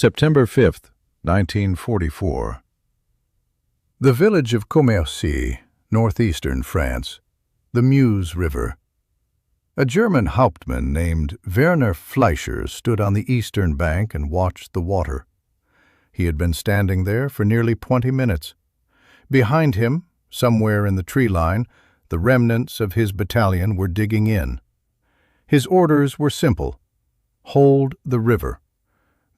September 5th, 1944. The village of Commercy, northeastern France, the Meuse River. A German hauptmann named Werner Fleischer stood on the eastern bank and watched the water. He had been standing there for nearly 20 minutes. Behind him, somewhere in the tree line, the remnants of his battalion were digging in. His orders were simple: hold the river.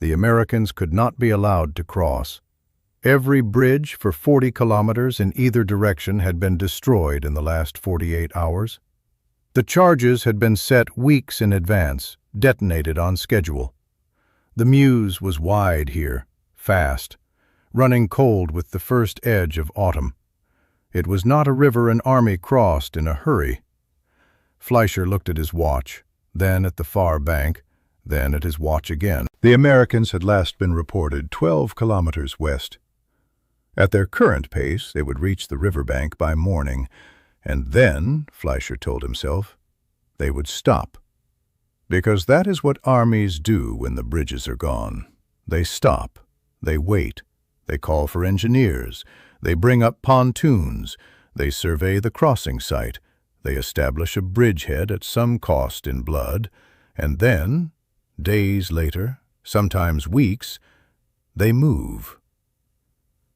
The Americans could not be allowed to cross. Every bridge for 40 kilometers in either direction had been destroyed in the last 48 hours. The charges had been set weeks in advance, detonated on schedule. The Meuse was wide here, fast, running cold with the first edge of autumn. It was not a river an army crossed in a hurry. Fleischer looked at his watch, then at the far bank, then at his watch again. The Americans had last been reported 12 kilometers west. At their current pace, they would reach the riverbank by morning, and then, Fleischer told himself, they would stop. Because that is what armies do when the bridges are gone. They stop, they wait, they call for engineers, they bring up pontoons, they survey the crossing site, they establish a bridgehead at some cost in blood, and then, days later, sometimes weeks, they move.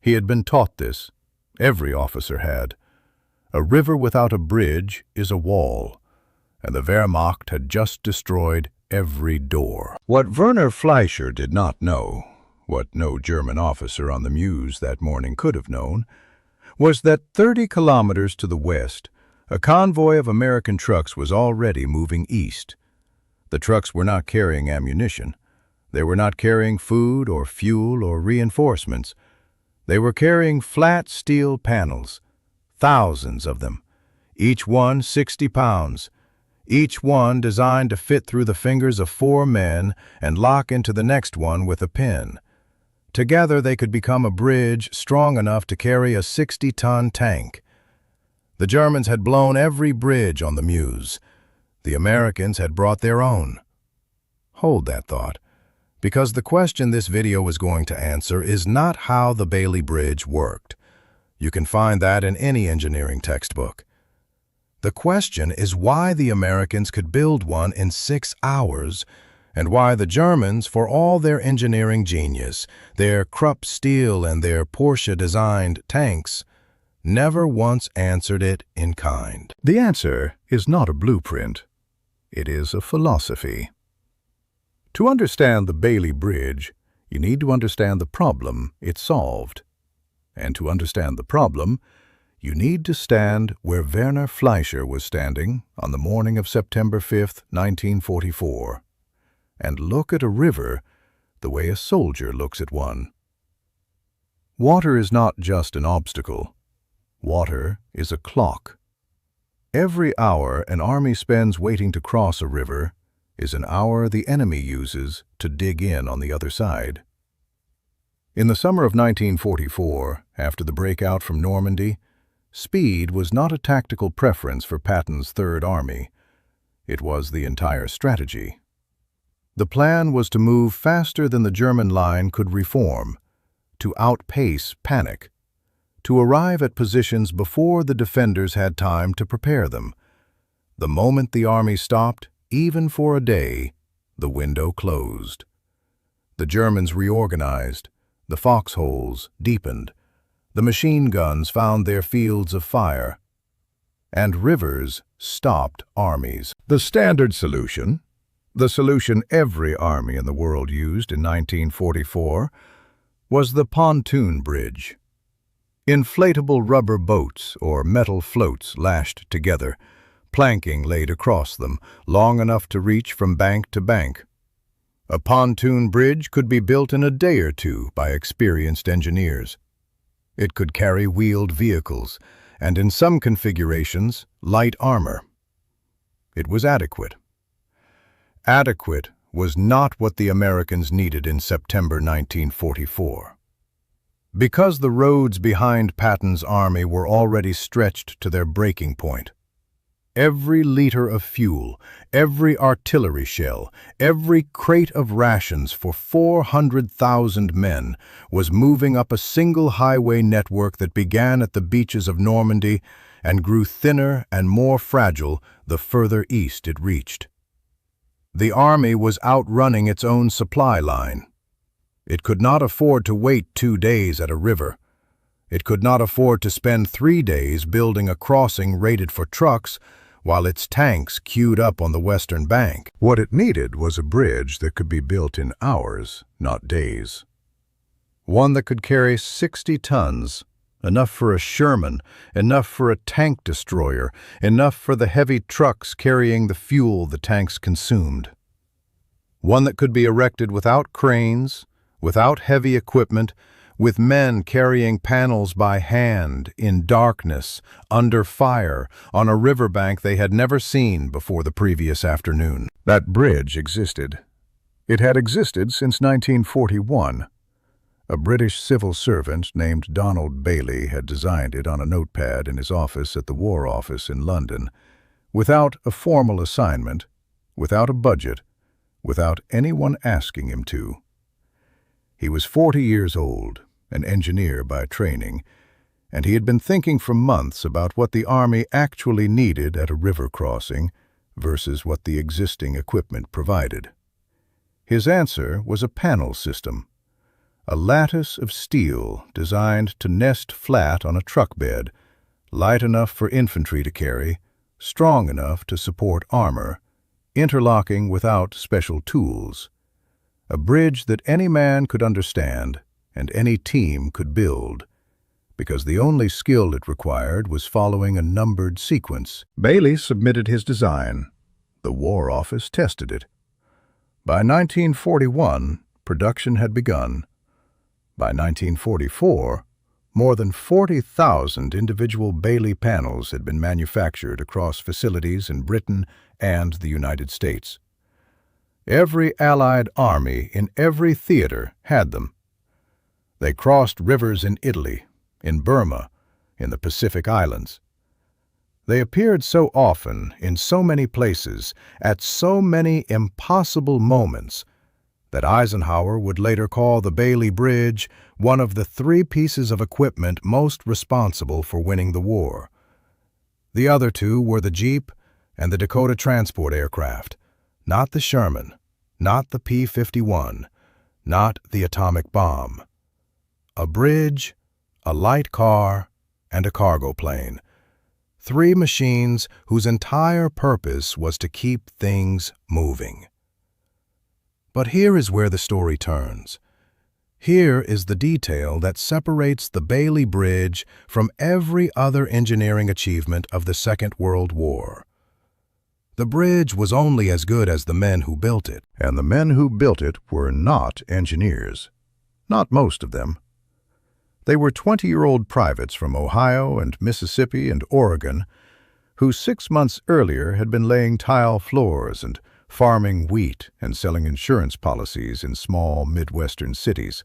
He had been taught this. Every officer had. A river without a bridge is a wall, and the Wehrmacht had just destroyed every door. What Werner Fleischer did not know, what no German officer on the Meuse that morning could have known, was that 30 kilometers to the west, a convoy of American trucks was already moving east. The trucks were not carrying ammunition. They were not carrying food or fuel or reinforcements. They were carrying flat steel panels, thousands of them, each one 60 pounds, each one designed to fit through the fingers of 4 men and lock into the next one with a pin. Together they could become a bridge strong enough to carry a 60-ton tank. The Germans had blown every bridge on the Meuse. The Americans had brought their own. Hold that thought, because the question this video is going to answer is not how the Bailey Bridge worked. You can find that in any engineering textbook. The question is why the Americans could build one in 6 hours, and why the Germans, for all their engineering genius, their Krupp steel and their Porsche-designed tanks, never once answered it in kind. The answer is not a blueprint. It is a philosophy. To understand the Bailey Bridge, you need to understand the problem it solved. And to understand the problem, you need to stand where Werner Fleischer was standing on the morning of September 5th, 1944, and look at a river the way a soldier looks at one. Water is not just an obstacle. Water is a clock. Every hour an army spends waiting to cross a river is an hour the enemy uses to dig in on the other side. In the summer of 1944, after the breakout from Normandy, speed was not a tactical preference for Patton's Third Army. It was the entire strategy. The plan was to move faster than the German line could reform, to outpace panic, to arrive at positions before the defenders had time to prepare them. The moment the army stopped, even for a day, the window closed. The Germans reorganized, the foxholes deepened, the machine guns found their fields of fire, and rivers stopped armies. The standard solution, the solution every army in the world used in 1944, was the pontoon bridge. Inflatable rubber boats or metal floats lashed together, planking laid across them, long enough to reach from bank to bank. A pontoon bridge could be built in a day or two by experienced engineers. It could carry wheeled vehicles, and in some configurations, light armor. It was adequate. Adequate was not what the Americans needed in September 1944. Because the roads behind Patton's army were already stretched to their breaking point, Every liter of fuel, every artillery shell, every crate of rations for 400,000 men was moving up a single highway network that began at the beaches of Normandy and grew thinner and more fragile the further east it reached. The army was outrunning its own supply line. It could not afford to wait 2 days at a river. It could not afford to spend 3 days building a crossing rated for trucks while its tanks queued up on the western bank. What it needed was a bridge that could be built in hours, not days. One that could carry 60 tons, enough for a Sherman, enough for a tank destroyer, enough for the heavy trucks carrying the fuel the tanks consumed. One that could be erected without cranes, without heavy equipment, with men carrying panels by hand, in darkness, under fire, on a riverbank they had never seen before the previous afternoon. That bridge existed. It had existed since 1941. A British civil servant named Donald Bailey had designed it on a notepad in his office at the War Office in London, without a formal assignment, without a budget, without anyone asking him to. He was 40 years old, an engineer by training, and he had been thinking for months about what the Army actually needed at a river crossing versus what the existing equipment provided. His answer was a panel system, a lattice of steel designed to nest flat on a truck bed, light enough for infantry to carry, strong enough to support armor, interlocking without special tools. A bridge that any man could understand and any team could build, because the only skill it required was following a numbered sequence. Bailey submitted his design. The War Office tested it. By 1941, production had begun. By 1944, more than 40,000 individual Bailey panels had been manufactured across facilities in Britain and the United States. Every Allied army in every theater had them. They crossed rivers in Italy, in Burma, in the Pacific Islands. They appeared so often, in so many places, at so many impossible moments, that Eisenhower would later call the Bailey Bridge one of the 3 pieces of equipment most responsible for winning the war. The other 2 were the Jeep and the Dakota transport aircraft, not the Sherman, not the P-51, not the atomic bomb. A bridge, a light car, and a cargo plane. 3 machines whose entire purpose was to keep things moving. But here is where the story turns. Here is the detail that separates the Bailey Bridge from every other engineering achievement of the Second World War. The bridge was only as good as the men who built it, and the men who built it were not engineers. Not most of them. They were 20-year-old privates from Ohio and Mississippi and Oregon who 6 months earlier had been laying tile floors and farming wheat and selling insurance policies in small Midwestern cities.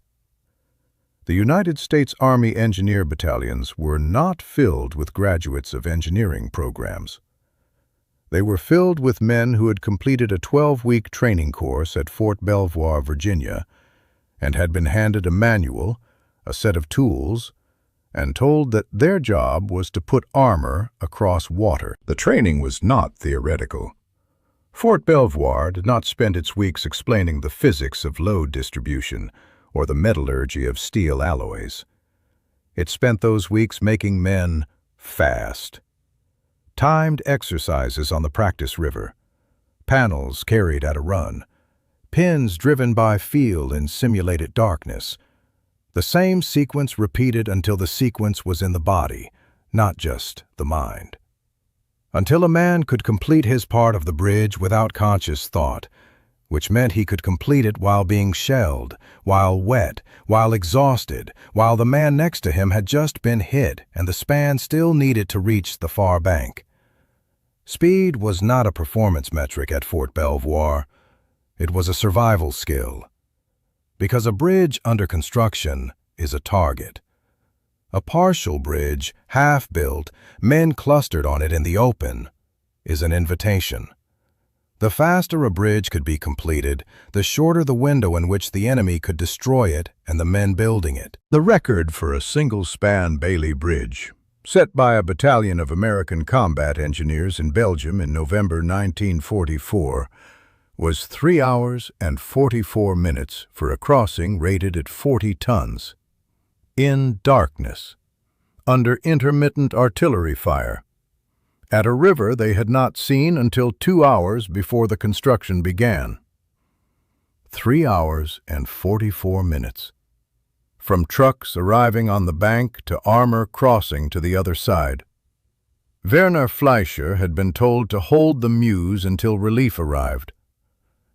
The United States Army Engineer Battalions were not filled with graduates of engineering programs. They were filled with men who had completed a 12-week training course at Fort Belvoir, Virginia, and had been handed a manual, a set of tools, and told that their job was to put armor across water. The training was not theoretical. Fort Belvoir did not spend its weeks explaining the physics of load distribution or the metallurgy of steel alloys. It spent those weeks making men fast. Timed exercises on the practice river, panels carried at a run, pins driven by feel in simulated darkness. The same sequence repeated until the sequence was in the body, not just the mind. Until a man could complete his part of the bridge without conscious thought, which meant he could complete it while being shelled, while wet, while exhausted, while the man next to him had just been hit and the span still needed to reach the far bank. Speed was not a performance metric at Fort Belvoir. It was a survival skill. Because a bridge under construction is a target. A partial bridge, half-built, men clustered on it in the open, is an invitation. The faster a bridge could be completed, the shorter the window in which the enemy could destroy it and the men building it. The record for a single-span Bailey Bridge, set by a battalion of American combat engineers in Belgium in November 1944, was 3 hours and 44 minutes for a crossing rated at 40 tons. In darkness, under intermittent artillery fire, at a river they had not seen until 2 hours before the construction began. 3 hours and 44 minutes. From trucks arriving on the bank to armor crossing to the other side. Werner Fleischer had been told to hold the Meuse until relief arrived.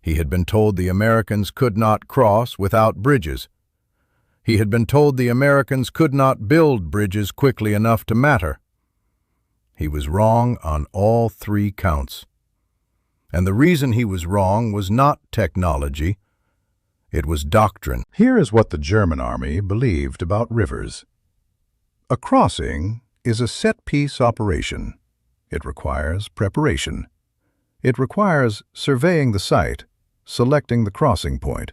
He had been told the Americans could not cross without bridges. He had been told the Americans could not build bridges quickly enough to matter. He was wrong on all 3 counts. And the reason he was wrong was not technology. It was doctrine. Here is what the German army believed about rivers. A crossing is a set-piece operation. It requires preparation. It requires surveying the site, selecting the crossing point,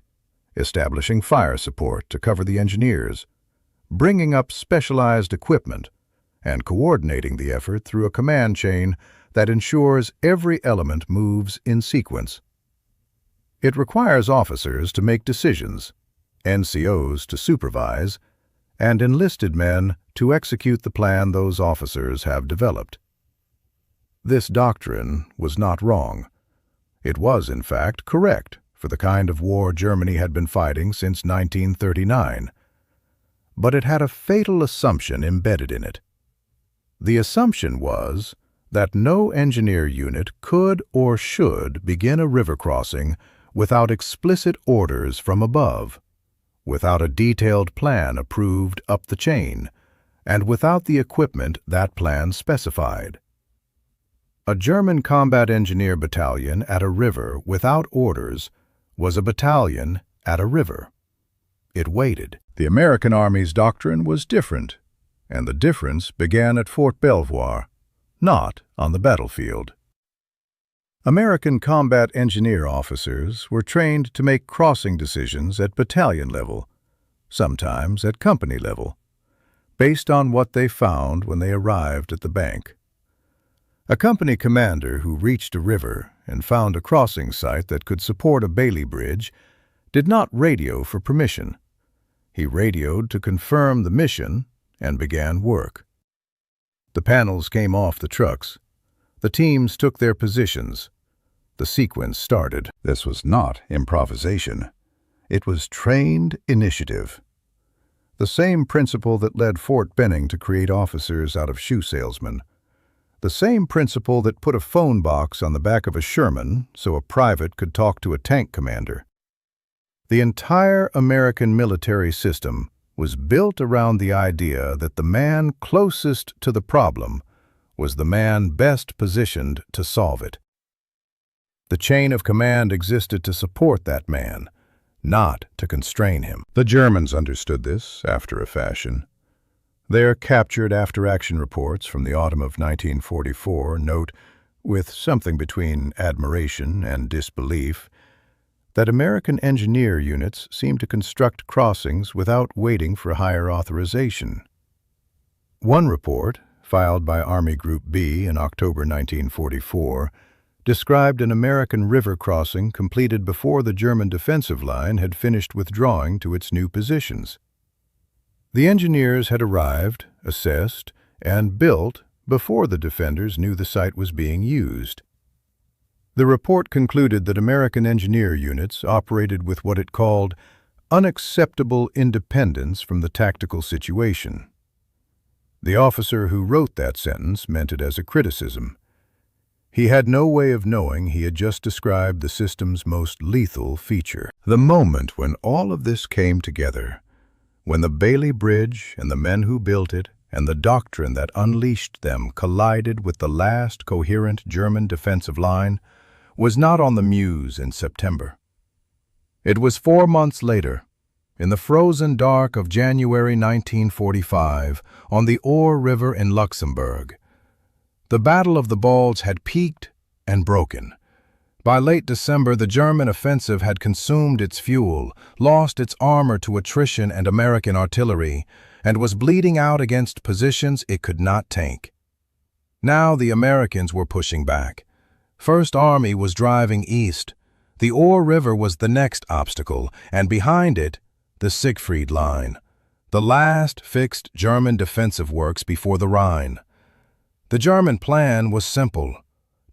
establishing fire support to cover the engineers, bringing up specialized equipment, and coordinating the effort through a command chain that ensures every element moves in sequence. It requires officers to make decisions, NCOs to supervise, and enlisted men to execute the plan those officers have developed. This doctrine was not wrong. It was, in fact, correct for the kind of war Germany had been fighting since 1939. But it had a fatal assumption embedded in it. The assumption was that no engineer unit could or should begin a river crossing without explicit orders from above, without a detailed plan approved up the chain, and without the equipment that plan specified. A German combat engineer battalion at a river without orders was a battalion at a river. It waited. The American Army's doctrine was different, and the difference began at Fort Belvoir, not on the battlefield. American combat engineer officers were trained to make crossing decisions at battalion level, sometimes at company level, based on what they found when they arrived at the bank. A company commander who reached a river and found a crossing site that could support a Bailey Bridge did not radio for permission. He radioed to confirm the mission and began work. The panels came off the trucks. The teams took their positions. The sequence started. This was not improvisation. It was trained initiative. The same principle that led Fort Benning to create officers out of shoe salesmen. The same principle that put a phone box on the back of a Sherman so a private could talk to a tank commander. The entire American military system was built around the idea that the man closest to the problem was the man best positioned to solve it. The chain of command existed to support that man, not to constrain him. The Germans understood this after a fashion. Their captured after-action reports from the autumn of 1944 note, with something between admiration and disbelief, that American engineer units seemed to construct crossings without waiting for higher authorization. One report, filed by Army Group B in October 1944, described an American river crossing completed before the German defensive line had finished withdrawing to its new positions. The engineers had arrived, assessed, and built before the defenders knew the site was being used. The report concluded that American engineer units operated with what it called unacceptable independence from the tactical situation. The officer who wrote that sentence meant it as a criticism. He had no way of knowing he had just described the system's most lethal feature. The moment when all of this came together, when the Bailey Bridge and the men who built it and the doctrine that unleashed them collided with the last coherent German defensive line, was not on the Meuse in September. It was 4 months later, in the frozen dark of January 1945, on the Our River in Luxembourg. The Battle of the Bulge had peaked and broken. By late December, the German offensive had consumed its fuel, lost its armor to attrition and American artillery, and was bleeding out against positions it could not take. Now the Americans were pushing back. First Army was driving east. The Ore River was the next obstacle, and behind it, the Siegfried Line, the last fixed German defensive works before the Rhine. The German plan was simple: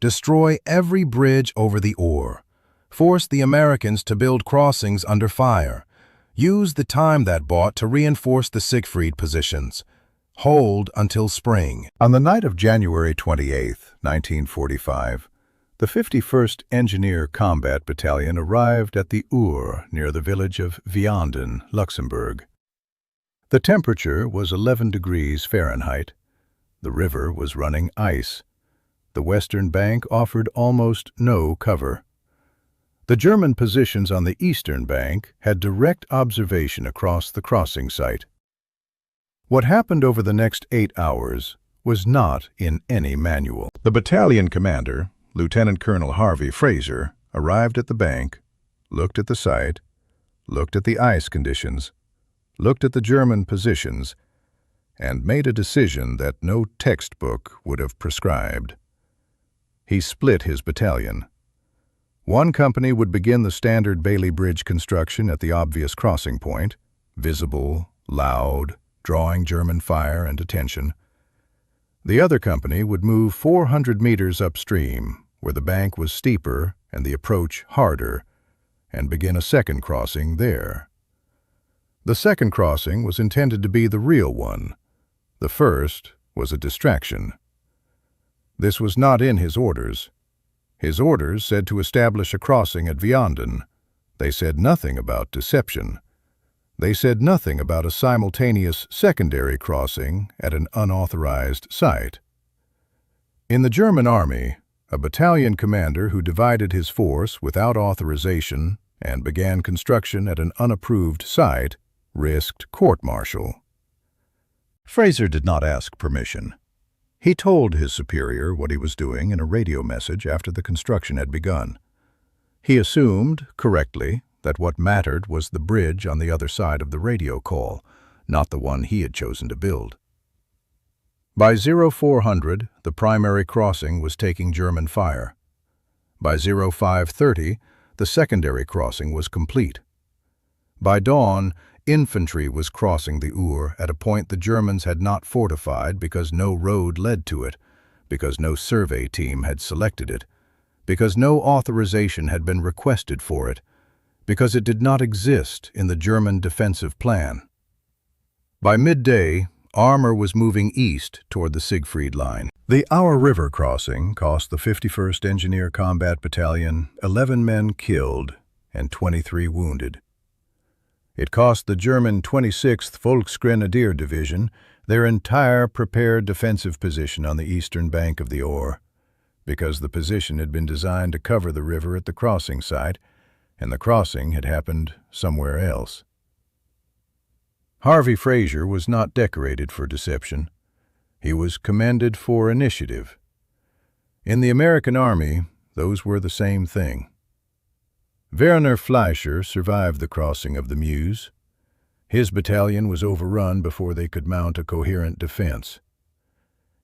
destroy every bridge over the Ore, force the Americans to build crossings under fire, use the time that bought to reinforce the Siegfried positions, hold until spring. On the night of January 28, 1945, the 51st Engineer Combat Battalion arrived at the Ur near the village of Vianden, Luxembourg. The temperature was 11 degrees Fahrenheit. The river was running ice. The western bank offered almost no cover. The German positions on the eastern bank had direct observation across the crossing site. What happened over the next 8 hours was not in any manual. The battalion commander, Lieutenant Colonel Harvey Fraser, arrived at the bank, looked at the site, looked at the ice conditions, looked at the German positions, and made a decision that no textbook would have prescribed. He split his battalion. One company would begin the standard Bailey Bridge construction at the obvious crossing point, visible, loud, drawing German fire and attention. The other company would move 400 meters upstream, where the bank was steeper and the approach harder, and begin a second crossing there. The second crossing was intended to be the real one. The first was a distraction. This was not in his orders. His orders said to establish a crossing at Vianden. They said nothing about deception. They said nothing about a simultaneous secondary crossing at an unauthorized site. In the German army, a battalion commander who divided his force without authorization and began construction at an unapproved site risked court-martial. Fraser did not ask permission. He told his superior what he was doing in a radio message after the construction had begun. He assumed, correctly, that what mattered was the bridge on the other side of the radio call, not the one he had chosen to build. By 0400, the primary crossing was taking German fire. By 0530, the secondary crossing was complete. By dawn, infantry was crossing the Ur at a point the Germans had not fortified because no road led to it, because no survey team had selected it, because no authorization had been requested for it, because it did not exist in the German defensive plan. By midday, armor was moving east toward the Siegfried Line. The Our River crossing cost the 51st Engineer Combat Battalion 11 men killed and 23 wounded. It cost the German 26th Volksgrenadier Division their entire prepared defensive position on the eastern bank of the Ore, because the position had been designed to cover the river at the crossing site, and the crossing had happened somewhere else. Harvey Fraser was not decorated for deception. He was commended for initiative. In the American Army, those were the same thing. Werner Fleischer survived the crossing of the Meuse. His battalion was overrun before they could mount a coherent defense.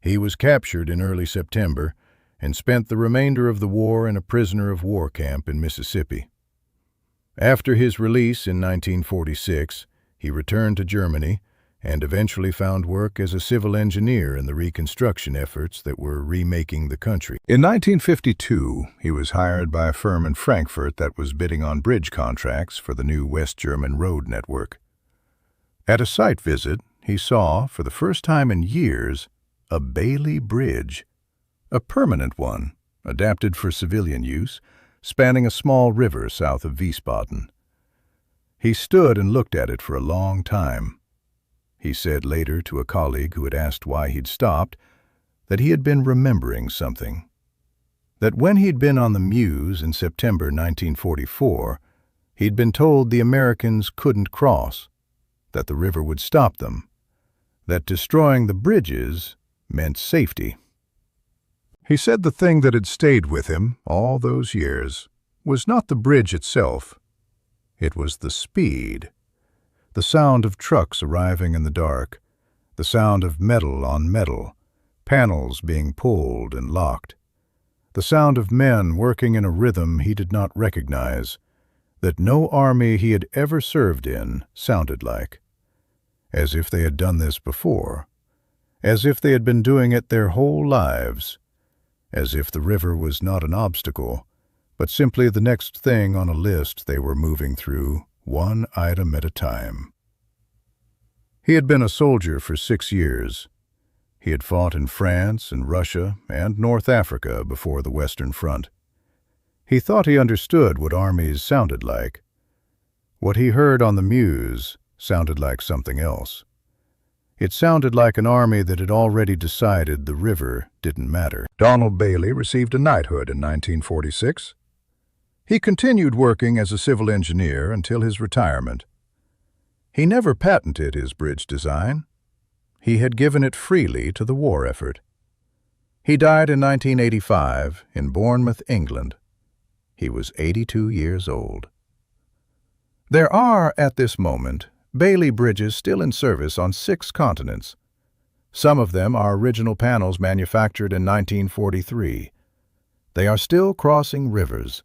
He was captured in early September and spent the remainder of the war in a prisoner of war camp in Mississippi. After his release in 1946, he returned to Germany and eventually found work as a civil engineer in the reconstruction efforts that were remaking the country. In 1952, he was hired by a firm in Frankfurt that was bidding on bridge contracts for the new West German road network. At a site visit, he saw, for the first time in years, a Bailey Bridge, a permanent one, adapted for civilian use, spanning a small river south of Wiesbaden. He stood and looked at it for a long time. He said later to a colleague who had asked why he'd stopped that he had been remembering something. That when he'd been on the Meuse in September 1944, he'd been told the Americans couldn't cross, that the river would stop them, that destroying the bridges meant safety. He said the thing that had stayed with him all those years was not the bridge itself. It was the speed. The sound of trucks arriving in the dark, the sound of metal on metal, panels being pulled and locked, the sound of men working in a rhythm he did not recognize, that no army he had ever served in sounded like. As if they had done this before, as if they had been doing it their whole lives, as if the river was not an obstacle, but simply the next thing on a list they were moving through, one item at a time. He had been a soldier for 6 years. He had fought in France and Russia and North Africa before the Western Front. He thought he understood what armies sounded like. What he heard on the Meuse sounded like something else. It sounded like an army that had already decided the river didn't matter. Donald Bailey received a knighthood in 1946. He continued working as a civil engineer until his retirement. He never patented his bridge design. He had given it freely to the war effort. He died in 1985 in Bournemouth, England. He was 82 years old. There are, at this moment, Bailey bridges still in service on 6 continents. Some of them are original panels manufactured in 1943. They are still crossing rivers.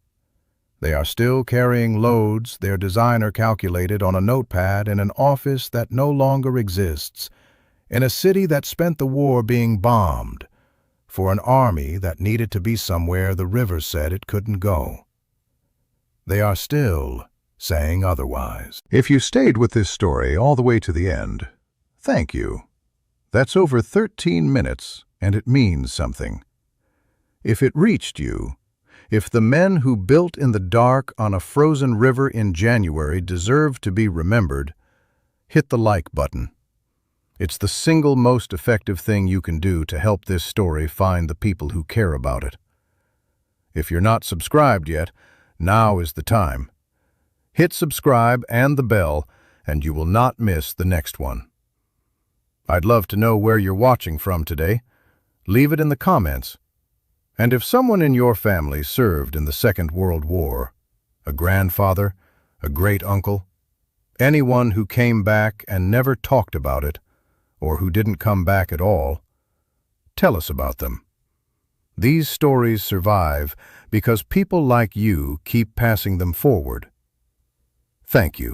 They are still carrying loads their designer calculated on a notepad in an office that no longer exists, in a city that spent the war being bombed, for an army that needed to be somewhere the river said it couldn't go. They are still saying otherwise. If you stayed with this story all the way to the end, thank you. That's over 13 minutes, and it means something. If it reached you, if the men who built in the dark on a frozen river in January deserve to be remembered, hit the like button. It's the single most effective thing you can do to help this story find the people who care about it. If you're not subscribed yet, now is the time. Hit subscribe and the bell, and you will not miss the next one. I'd love to know where you're watching from today. Leave it in the comments. And if someone in your family served in the Second World War, a grandfather, a great-uncle, anyone who came back and never talked about it, or who didn't come back at all, tell us about them. These stories survive because people like you keep passing them forward. Thank you.